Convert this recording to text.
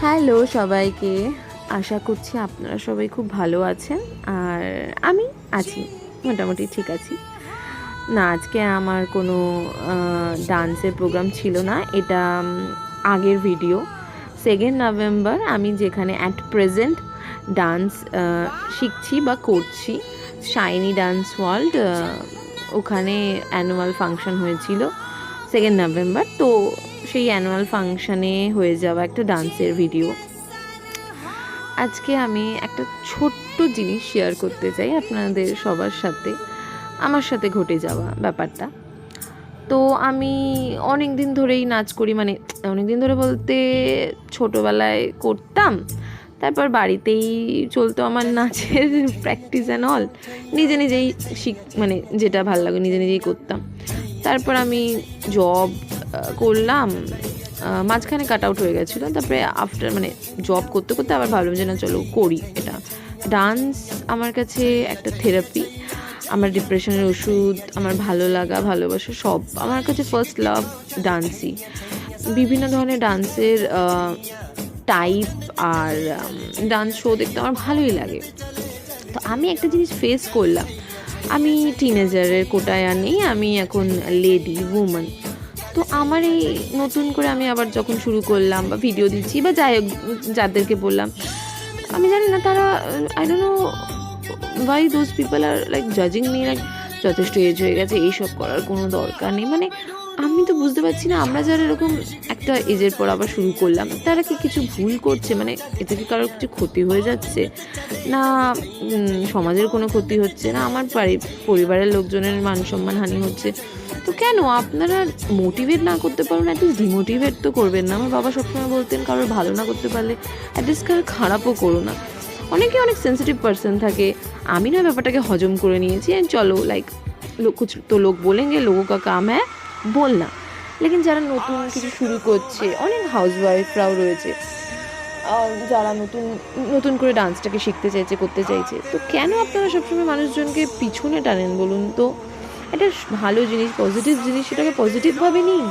Hello সবাইকে, আশা করছি আপনারা সবাই খুব ভালো আছেন। আর আমি আছি, মোটামুটি ঠিক আছি। না, আজকে আমার কোনো ডান্সের প্রোগ্রাম ছিল না। এটা আগের ভিডিও। 2nd নভেম্বর আমি যেখানে অ্যাট প্রেজেন্ট ডান্স শিখছি বা করছি, শাইনি ডান্স ওয়ার্ল্ড, ওখানে অ্যানুয়াল ফাংশন হয়েছিল 2nd নভেম্বর। তো সেই অ্যানুয়াল ফাংশানে হয়ে যাওয়া একটা ডান্সের ভিডিও। আজকে আমি একটা ছোট্ট জিনিস শেয়ার করতে চাই আপনাদের সবার সাথে, আমার সাথে ঘটে যাওয়া ব্যাপারটা। তো আমি অনেক দিন ধরেই নাচ করি, মানে অনেক দিন ধরে বলতে ছোটোবেলায় করতাম, তারপর বাড়িতেই চলতো আমার নাচের প্র্যাকটিস অ্যান্ড অল। নিজে নিজেই মানে যেটা ভালো লাগে নিজে নিজেই করতাম। তারপর আমি জব করলাম, মাঝখানে কাট আউট হয়ে গেছিলো। তারপরে আফটার মানে জব করতে করতে আবার ভাবলাম যে না চলো করি এটা। ডান্স আমার কাছে একটা থেরাপি, আমার ডিপ্রেশনের ওষুধ, আমার ভালো লাগা ভালোবাসা সব। আমার কাছে ফার্স্ট লাভ ডান্সই। বিভিন্ন ধরনের ডান্সের টাইপ আর ডান্স শো দেখতে আমার ভালোই লাগে। তো আমি একটা জিনিস ফেস করলাম, আমি টিনেজারের কোটায় আর নেই, আমি এখন লেডি উম্যান। তো আমার এই নতুন করে আমি আবার যখন শুরু করলাম বা ভিডিও দিচ্ছি বা যাই হোক, যাদেরকে বললাম, আমি জানি না তারা, I don't know why those people are like জাজিং মি, লাইক যথেষ্ট এজ হয়ে গেছে, এইসব করার কোনো দরকার নেই। মানে আমি তো বুঝতে পারছি না, আমরা যারা এরকম একটা এজের পর আবার শুরু করলাম, তারা কি কিছু ভুল করছে? মানে এতে কি কারোর কিছু ক্ষতি হয়ে যাচ্ছে না? সমাজের কোনো ক্ষতি হচ্ছে না? আমার পরিবারের লোকজনের মান সম্মান হানি হচ্ছে? তো কেন আপনারা মোটিভেট না করতে পারুন? অ্যাটলিস্ট ডিমোটিভেট তো করবেন না। আমার বাবা সবসময় বলতেন কারোর ভালো না করতে পারলে অ্যাটলিস্ট কারোর খারাপও করো না। অনেকে অনেক সেন্সিটিভ পার্সন থাকে, আমি না ব্যাপারটাকে হজম করে নিয়েছি। চলো লাইক কুছ তো লোক বলেঙ্গে, লোগোं का काम है বলনা। লেকিন যারা নতুন কিছু শুরু করছে, অনেক হাউসওয়াইফরাও রয়েছে যারা নতুন নতুন করে ডান্সটাকে শিখতে চাইছে, করতে চাইছে। তো কেন আপনারা সবসময় মানুষজনকে পিছনে টানেন বলুন তো? এটা ভালো জিনিস, পজিটিভ জিনিস, সেটাকে পজিটিভভাবে নিন।